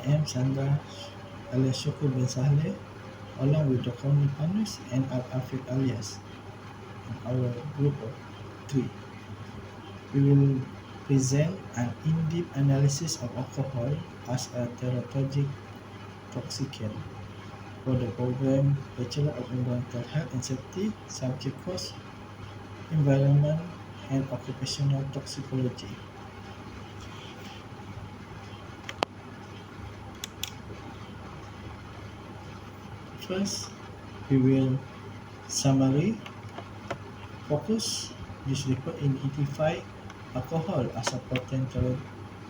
am Sandra alias Shoko bin Sahle, along with the founding partners and Al-Afid alias, in our group of three. We will present an in-depth analysis of alcohol as a teratogenic toxicant for the program Bachelor of Environmental Health and Safety, subject course, Environment and Occupational Toxicology. First, we will summary focus. This report identify alcohol as a potent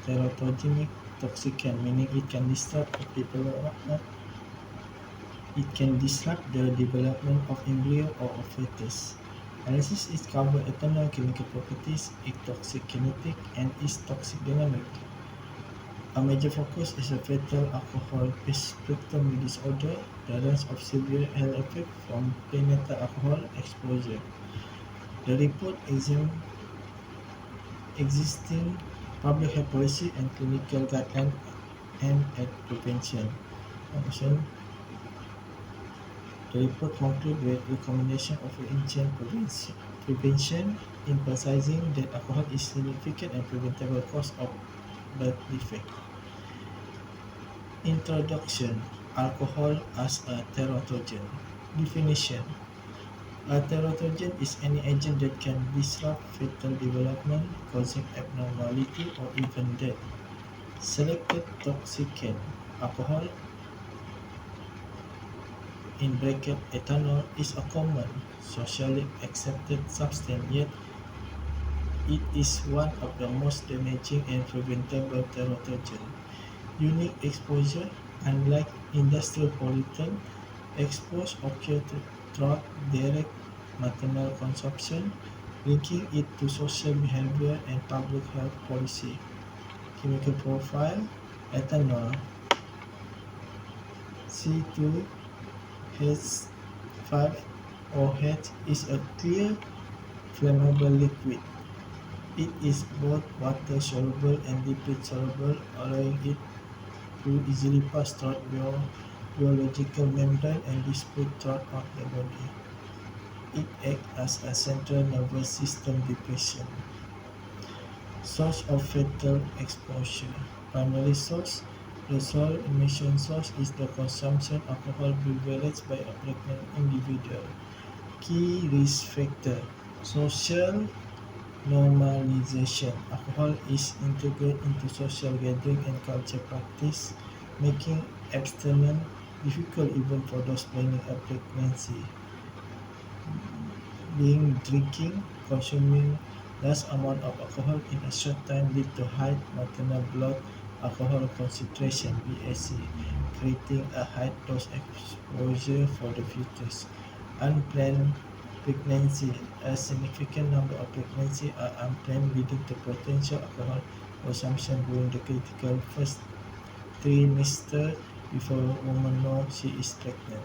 teratogenic toxicant, meaning it can disrupt the development of embryo or of fetus. Analysis is cover ethanol chemical properties, its toxic kinetic, and its toxic dynamic. A major focus is a fatal alcohol spectrum disorder, the rise of severe health effects from prenatal alcohol exposure. The report examines existing public health policy and clinical guidelines aimed at prevention. The report concludes with recommendation of ancient prevention, emphasizing that alcohol is a significant and preventable cause of birth defect. Introduction: Alcohol as a teratogen. Definition: a teratogen is any agent that can disrupt fetal development, causing abnormality or even death. Selected toxicant: alcohol (ethanol) is a common, socially accepted substance, yet it is one of the most damaging and preventable teratogens. Unique exposure: unlike industrial pollutants, exposure occurs throughout direct maternal consumption, linking it to social behavior and public health policy. Chemical profile: ethanol C2H5OH is a clear, flammable liquid. It is both water-soluble and lipid-soluble, allowing it to easily pass through biological membrane and disperse throughout the body. It acts as a central nervous system depression. Source of fetal exposure: primary source: the sole emission source is the consumption of alcohol beverage by a pregnant individual. Key risk factor: social normalization: alcohol is integrated into social gathering and culture practice, making abstinence difficult even for those planning a pregnancy. Drinking: consuming large amount of alcohol in a short time lead to high maternal blood alcohol concentration (BAC), creating a high dose exposure for the fetus. Unplanned pregnancy: a significant number of pregnancies are unplanned, leading to potential alcohol consumption during the critical first trimester before a woman knows she is pregnant.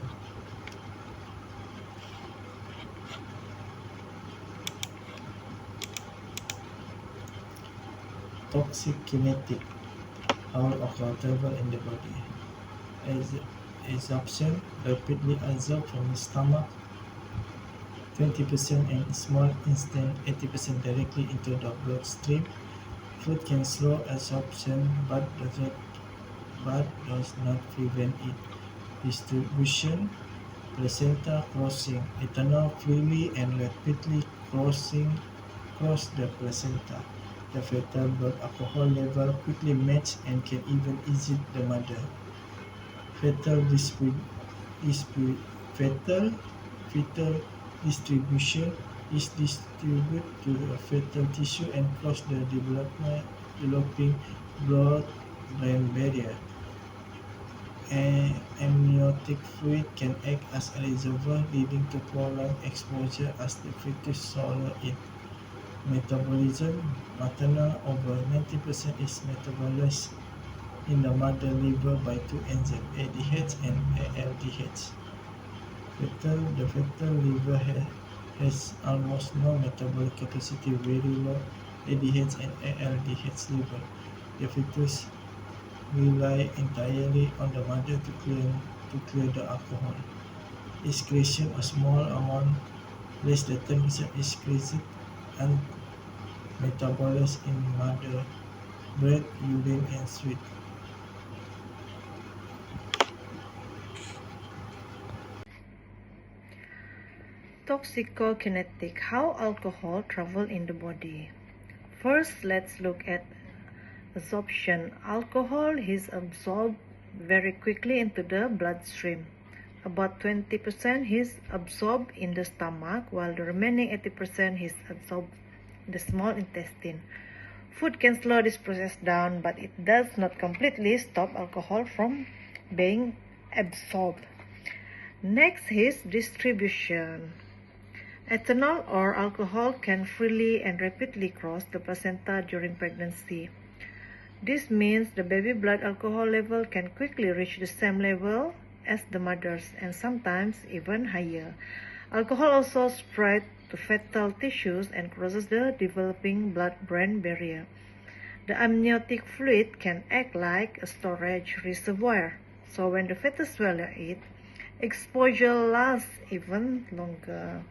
Toxic kinetic: how alcohol travels in the body. Absorption: rapidly absorbed from the stomach 20% and small instant 80% directly into the bloodstream. Food can slow absorption but does not prevent it. Distribution: placenta crossing: ethanol freely and rapidly cross the placenta. The fetal blood alcohol level quickly matches and can even exit the mother. Fetal distribution: is distributed to the fetal tissue and cross the developing blood-brain barrier. Amniotic fluid can act as a reservoir, leading to prolonged exposure as the fetus swallows it. Metabolism: maternal over 90% is metabolized in the mother liver by two enzymes, ADH and ALDH. The fetal liver has almost no metabolic capacity, very low ADH and ALDH level. The fetus rely entirely on the mother to clear the alcohol. Excretion a small amount less than 10% is excreted and metabolized in mother breath, urine, and sweat. Toxicokinetic, how alcohol travels in the body. First, let's look at absorption. Alcohol is absorbed very quickly into the bloodstream. About 20% is absorbed in the stomach, while the remaining 80% is absorbed in the small intestine. Food can slow this process down, but it does not completely stop alcohol from being absorbed. Next is distribution. Ethanol or alcohol can freely and rapidly cross the placenta during pregnancy. This means the baby blood alcohol level can quickly reach the same level as the mother's and sometimes even higher. Alcohol also spreads to fetal tissues and crosses the developing blood-brain barrier. The amniotic fluid can act like a storage reservoir, so when the fetus swallows it, exposure lasts even longer.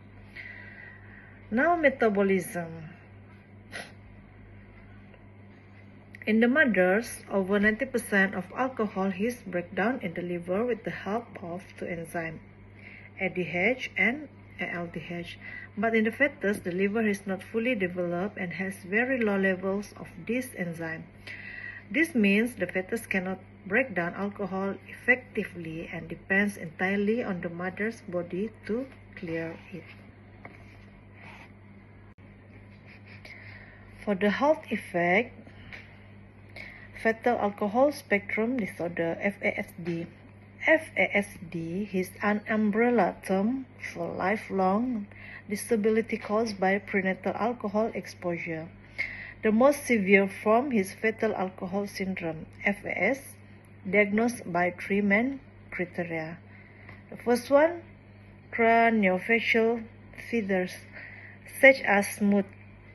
Now metabolism. In the mothers, over 90% of alcohol is breakdown in the liver with the help of two enzymes, ADH and ALDH. But in the fetus, the liver is not fully developed and has very low levels of this enzyme. This means the fetus cannot break down alcohol effectively and depends entirely on the mother's body to clear it. For the health effect, fetal alcohol spectrum disorder (FASD). FASD is an umbrella term for lifelong disability caused by prenatal alcohol exposure. The most severe form is fetal alcohol syndrome (FAS), diagnosed by three main criteria. The first one, craniofacial feathers, such as smooth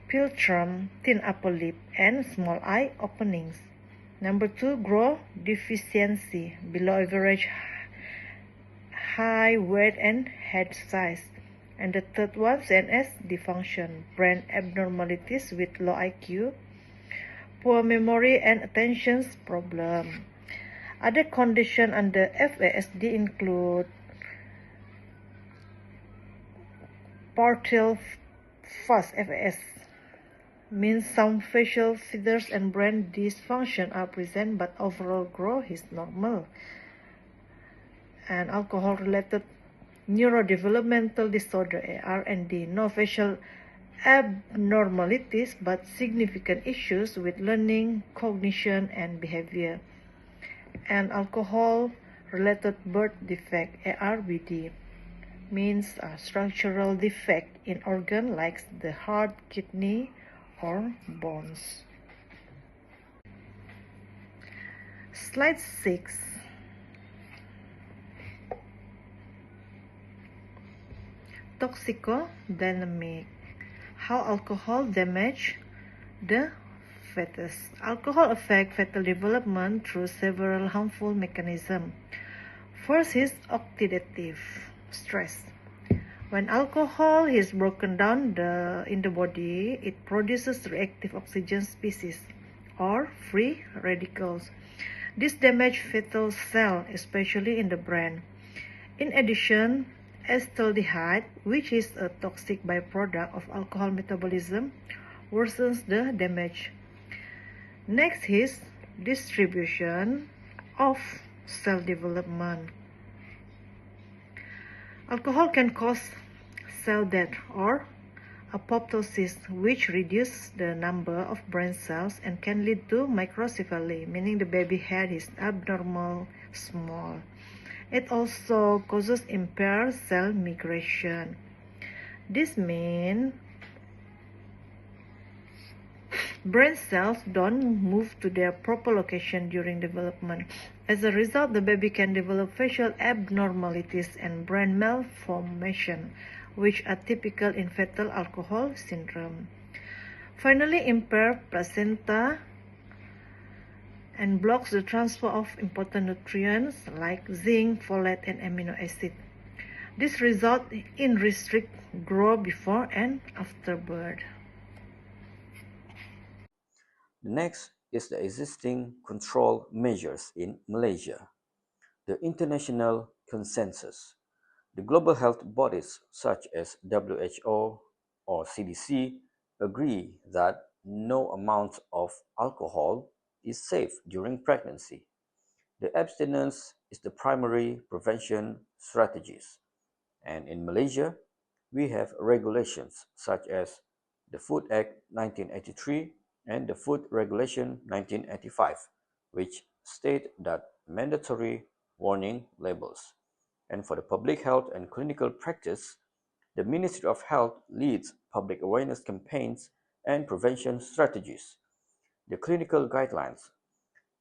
philtrum, thin upper lip, and small eye openings. Number 2, growth deficiency, below average high weight and head size. And the third one, CNS dysfunction, brain abnormalities with low IQ, poor memory and attention problem. Other conditions under FASD include partial fast FAS, means some facial feathers and brain dysfunction are present but overall growth is normal. And alcohol-related neurodevelopmental disorder ARND, no facial abnormalities but significant issues with learning, cognition, and behavior. And alcohol-related birth defect ARBD means a structural defect in organ like the heart, kidney, or bones. Slide 6. Toxicodynamic, how alcohol damage the fetus. Alcohol affects fetal development through several harmful mechanisms. First is oxidative stress. When alcohol is broken down in the body, it produces reactive oxygen species or free radicals. This damages fetal cells, especially in the brain. In addition, acetaldehyde, which is a toxic byproduct of alcohol metabolism, worsens the damage. Next is distribution of cell development. Alcohol can cause cell death or apoptosis, which reduces the number of brain cells and can lead to microcephaly, meaning the baby head is abnormal small. It also causes impaired cell migration. This means brain cells don't move to their proper location during development. As a result, the baby can develop facial abnormalities and brain malformation, which are typical in fetal alcohol syndrome. Finally, impaired placenta and blocks the transfer of important nutrients like zinc, folate, and amino acid. This results in restrict growth before and after birth. The next is the existing control measures in Malaysia. The international consensus. The global health bodies such as WHO or CDC agree that no amount of alcohol is safe during pregnancy. The abstinence is the primary prevention strategies. And in Malaysia, we have regulations such as the Food Act 1983 and the Food Regulation 1985, which state that mandatory warning labels. And for the public health and clinical practice, the Ministry of Health leads public awareness campaigns and prevention strategies. The clinical guidelines.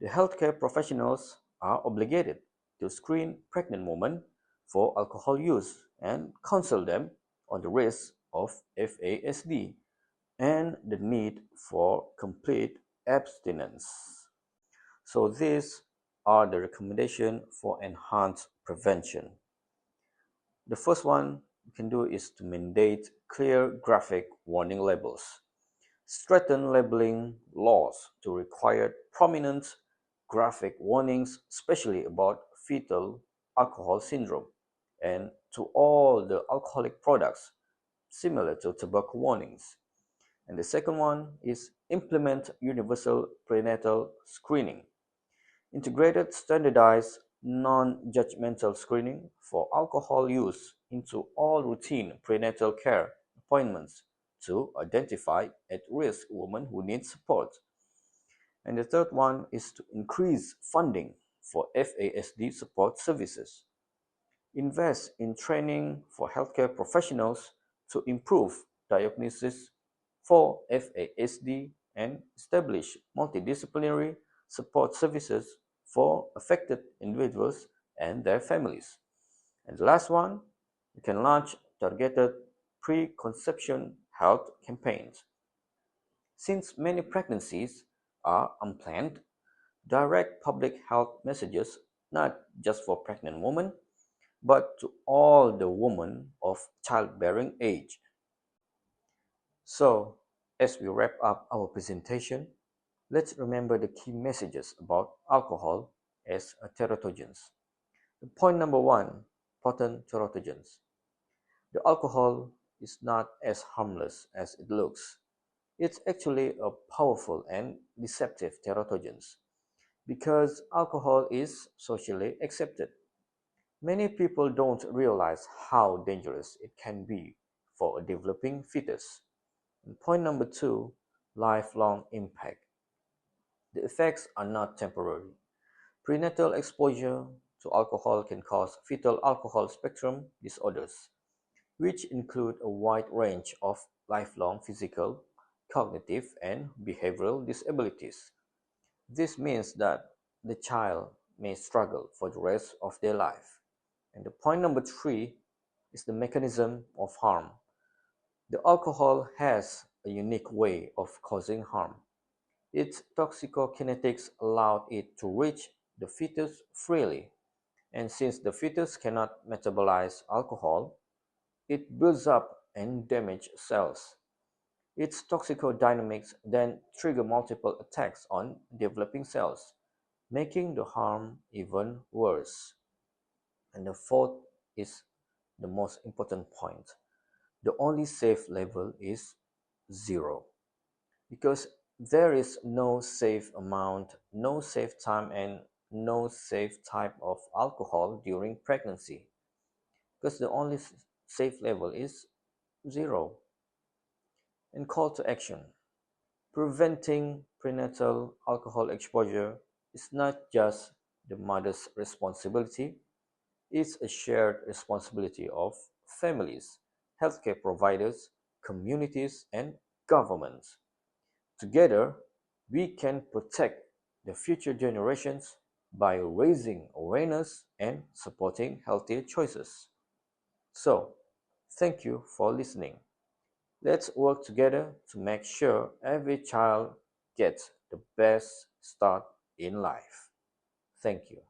The healthcare professionals are obligated to screen pregnant women for alcohol use and counsel them on the risks of FASD and the need for complete abstinence. So these are the recommendations for enhanced prevention. The first one you can do is to mandate clear graphic warning labels. Strengthen labeling laws to require prominent graphic warnings, especially about fetal alcohol syndrome, and to all the alcoholic products, similar to tobacco warnings. And the second one is implement universal prenatal screening. Integrated standardized non-judgmental screening for alcohol use into all routine prenatal care appointments to identify at-risk women who need support. And the third one is to increase funding for FASD support services. Invest in training for healthcare professionals to improve diagnosis for FASD and establish multidisciplinary support services for affected individuals and their families. And the last one, you can launch targeted preconception health campaigns. Since many pregnancies are unplanned, direct public health messages not just for pregnant women but to all the women of childbearing age. So, as we wrap up our presentation, let's remember the key messages about alcohol as a teratogens. Point number one, potent teratogens. The alcohol is not as harmless as it looks. It's actually a powerful and deceptive teratogens because alcohol is socially accepted. Many people don't realize how dangerous it can be for a developing fetus. And point number two, lifelong impact. The effects are not temporary. Prenatal exposure to alcohol can cause fetal alcohol spectrum disorders, which include a wide range of lifelong physical, cognitive, and behavioral disabilities. This means that the child may struggle for the rest of their life. And the point number three is the mechanism of harm. The alcohol has a unique way of causing harm. Its toxicokinetics allowed it to reach the fetus freely, and since the fetus cannot metabolize alcohol, it builds up and damages cells. Its toxicodynamics then trigger multiple attacks on developing cells, making the harm even worse. And the fourth is the most important point. The only safe level is zero because there is no safe amount, no safe time, and no safe type of alcohol during pregnancy because the only safe level is zero. And call to action. Preventing prenatal alcohol exposure is not just the mother's responsibility, it's a shared responsibility of families, healthcare providers, communities, and governments. Together, we can protect the future generations by raising awareness and supporting healthier choices. So, thank you for listening. Let's work together to make sure every child gets the best start in life. Thank you.